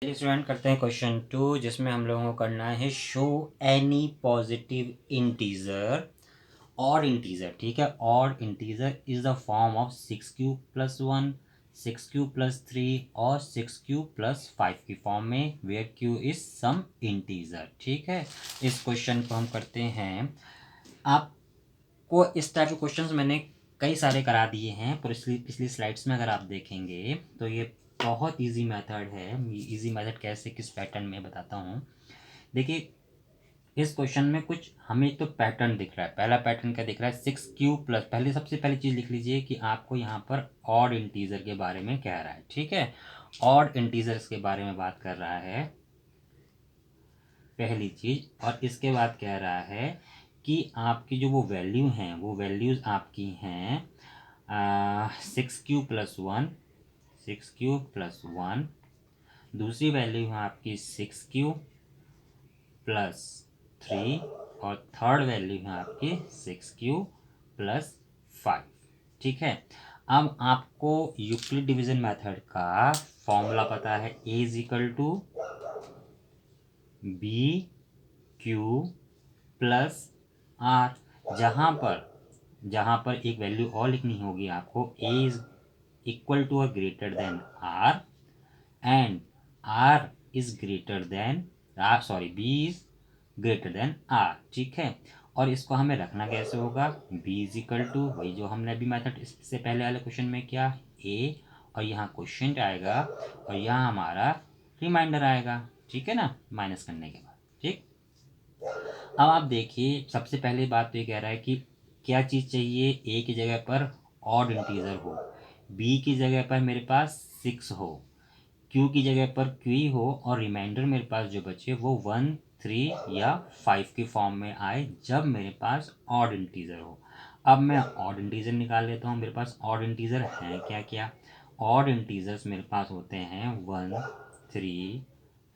चलिए स्टूडेंट करते हैं क्वेश्चन 2 जिसमें हम लोगों को करना है शो एनी पॉजिटिव इंटीजर और इंटीजर। ठीक है, और integer is the form of 6q+1, 6q+3 और 6q+5 की फॉर्म में where q is some integer. ठीक है, इस क्वेश्चन को हम करते हैं। आपको इस टाइप के क्वेश्चंस मैंने कई सारे करा दिए हैं, पर पिछली स्लाइड्स में अगर आप देखेंगे तो ये बहुत इजी मेथड है। इजी मेथड कैसे, किस पैटर्न में बताता हूँ। देखिए, इस क्वेश्चन में कुछ हमें तो पैटर्न दिख रहा है। पहला पैटर्न क्या दिख रहा है, 6q+। पहले सबसे पहली चीज़ लिख लीजिए कि आपको यहाँ पर ऑड इंटीजर के बारे में कह रहा है। ठीक है, ऑड इंटीजर्स के बारे में बात कर रहा है पहली चीज। और इसके बाद कह रहा है कि आपकी जो वो वैल्यू हैं, वो वैल्यूज आपकी हैं 6q+1, 6q+1। दूसरी वैल्यू है आपकी 6q+3 और थर्ड वैल्यू है आपकी 6q+5। ठीक है, अब आपको यूक्लिड डिवीजन मेथड का फॉर्मूला पता है, a is equal to b q plus r. जहाँ पर एक वैल्यू और लिखनी होगी आपको, a इज इक्वल टू और greater than r and r is greater than b is greater than r. ठीक है, और इसको हमें रखना कैसे होगा, b इज इक्वल टू वही जो हमने अभी मेथड इससे पहले वाले क्वेश्चन में किया, a और यहाँ क्वेश्चन आएगा और यहाँ हमारा रिमाइंडर आएगा। ठीक है ना, माइनस करने के बाद। ठीक, अब आप देखिए, सबसे पहले बात तो ये कह रहा है कि क्या चीज़ चाहिए, a की जगह पर ऑड इंटीजर हो, b की जगह पर मेरे पास 6 हो, q की जगह पर q हो और रिमाइंडर मेरे पास जो बचे वो 1, 3 या 5 की फॉर्म में आए जब मेरे पास ऑड इंटीजर हो। अब मैं ऑड इंटीजर निकाल लेता हूँ। मेरे पास ऑड इंटीजर हैं क्या क्या, ऑड इंटीजर्स मेरे पास होते हैं 1, 3,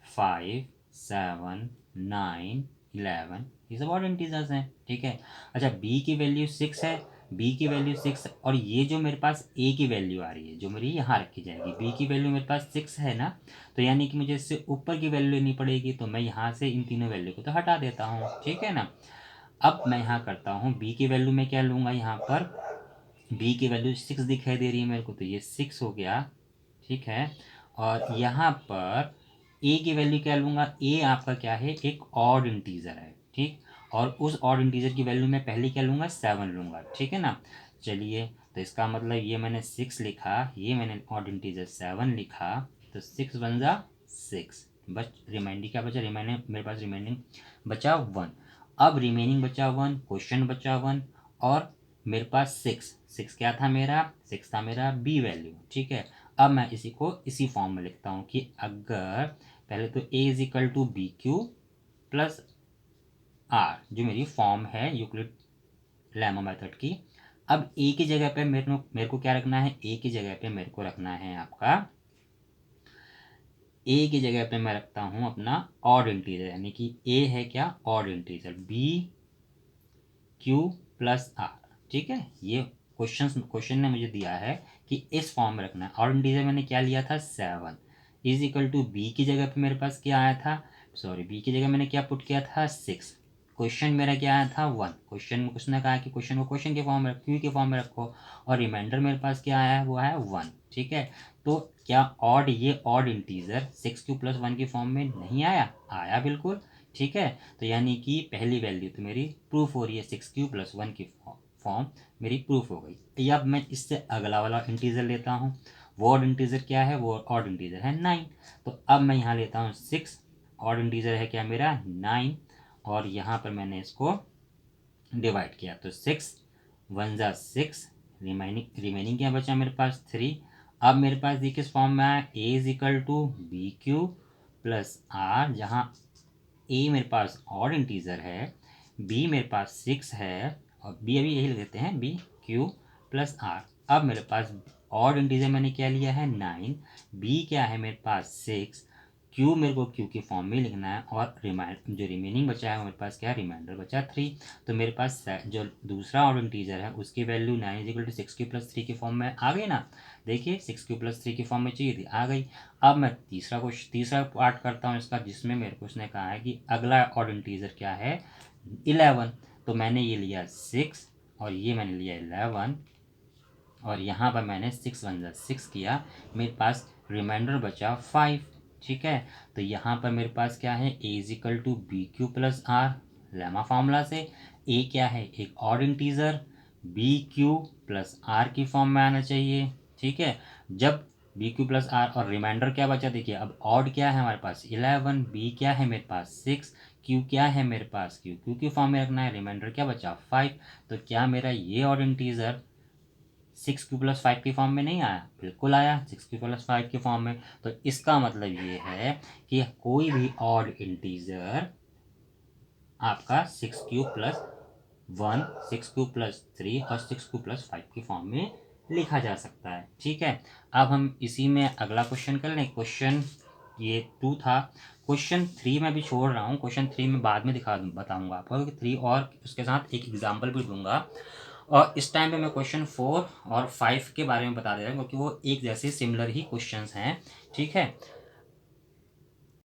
5, 7, 9, 11। ये सब ऑड इंटीजर्स हैं। ठीक है, अच्छा b की वैल्यू 6 है, b की वैल्यू 6 और ये जो मेरे पास a की वैल्यू आ रही है जो मेरी यहाँ रखी जाएगी, b की वैल्यू मेरे पास 6 है ना, तो यानी कि मुझे इससे ऊपर की वैल्यू लेनी पड़ेगी, तो मैं यहाँ से इन तीनों वैल्यू को तो हटा देता हूँ। ठीक है ना, अब मैं यहाँ करता हूँ b की वैल्यू में क्या लूँगा, यहाँ पर b की वैल्यू 6 दिखाई दे रही है मेरे को, तो ये 6 हो गया। ठीक है, और यहाँ पर a की वैल्यू क्या लूँगा, a आपका क्या है, एक ऑड इंटीजर है। ठीक, और उस ऑड इंटीजर की वैल्यू मैं पहले क्या लूँगा, 7 लूँगा। ठीक है ना, चलिए, तो इसका मतलब ये मैंने 6 लिखा, ये मैंने ऑड इंटीजर 7 लिखा, तो 6 बन जा 6, बस रिमाइंडिंग क्या बचा, रिमाइंडिंग मेरे पास रिमाइंडिंग बचा 1। अब रिमेनिंग बचा 1, क्वेश्चन बचा 1 और मेरे पास 6 क्या था मेरा, 6 था मेरा बी वैल्यू। ठीक है, अब मैं इसी को इसी फॉर्म में लिखता हूँ कि अगर पहले तो a is equal to b q plus r, जो मेरी फॉर्म है यूक्लिड लेमा मेथड की। अब a की जगह पे मेरे को क्या रखना है, a की जगह पे मेरे को रखना है आपका, a की जगह पे मैं रखता हूँ अपना ऑड इंटीजर, यानी कि a है क्या, odd integer b q plus r. ठीक है, ये क्वेश्चन ने मुझे दिया है कि इस फॉर्म में रखना है। और इंटीजर मैंने क्या लिया था, 7 इज इक्वल टू बी की जगह पे मेरे पास क्या आया था, बी की जगह मैंने क्या पुट किया था, 6। क्वेश्चन मेरा क्या आया था, 1। क्वेश्चन में उसने कहा कि क्वेश्चन को क्वेश्चन के फॉर्म में क्यू के फॉर्म में रखो, और रिमाइंडर मेरे पास क्या आया है, वो आया 1। ठीक है, तो क्या ऑड, ये ऑड इंटीजर 6q+1 की फॉर्म में नहीं आया, आया बिल्कुल। ठीक है, तो यानी कि पहली वैल्यू तो मेरी प्रूफ हो रही है, 6q+1 की फॉर्म मेरी प्रूफ हो गई। अब मैं इससे अगला वाला इंटीजर लेता हूँ, वो ऑड इंटीजर क्या है, वो ऑड इंटीजर है 9। तो अब मैं यहाँ लेता हूँ 6, ऑड इंटीजर है क्या मेरा 9, और यहाँ पर मैंने इसको डिवाइड किया, तो 6 1 जा 6, रिमेनिंग क्या बचा मेरे पास 3। अब मेरे पास ये किस फॉर्म में आया, a is equal to b q plus r, जहाँ a मेरे पास ऑड इंटीजर है, b मेरे पास 6 है, और b अभी यही लेते हैं, b क्यू प्लस आर। अब मेरे पास ऑड इंटीजर मैंने क्या लिया है 9, b क्या है मेरे पास 6, क्यू मेरे को क्यू के फॉर्म में लिखना है, और जो रिमेनिंग बचा है मेरे पास क्या, रिमाइंडर बचा 3। तो मेरे पास जो दूसरा ऑड इंटीजर है उसकी वैल्यू 9 = 6 के फॉर्म में आ गई ना। देखिए 6 के फॉर्म में चाहिए थी, आ गई। अब मैं तीसरा पार्ट करता हूँ इसका, जिसमें मेरे को उसने कहा है कि अगला ऑड इंटीजर क्या है, 11। तो मैंने ये लिया 6 और ये मैंने लिया 11, और यहाँ पर मैंने 6 × 1 = 6 किया, मेरे पास रिमाइंडर बचा 5। ठीक है, तो यहाँ पर मेरे पास क्या है, a = BQ + R, lemma formula से। a क्या है, एक ऑड इंटीजर, BQ + R की फॉर्म में आना चाहिए। ठीक है, जब BQ + R और रिमाइंडर क्या बचा, देखिए अब ऑड क्या है हमारे पास 11, B क्या है मेरे पास 6, Q क्या है मेरे पास, Q की फॉर्म में रखना है, रिमाइंडर क्या बचा 5। तो क्या मेरा ये ऑड इंटीजर 6Q + 5 की फॉर्म में नहीं आया, बिल्कुल आया 6Q + 5 की फॉर्म में। तो इसका मतलब ये है कि कोई भी ऑड इंटीजर आपका 6Q + 1, 6Q + 3 और 6Q + 5 की फॉर्म में लिखा जा सकता है। ठीक है, अब हम इसी में अगला क्वेश्चन कर लें। क्वेश्चन ये 2 था, क्वेश्चन 3 मैं भी छोड़ रहा हूँ, क्वेश्चन 3 में बाद में बताऊंगा आपको, 3 और उसके साथ एक एग्जाम्पल भी दूंगा। और इस टाइम पे मैं क्वेश्चन 4 और 5 के बारे में बता दे रहा हूँ, क्योंकि वो एक जैसे सिमिलर ही क्वेश्चंस हैं। ठीक है,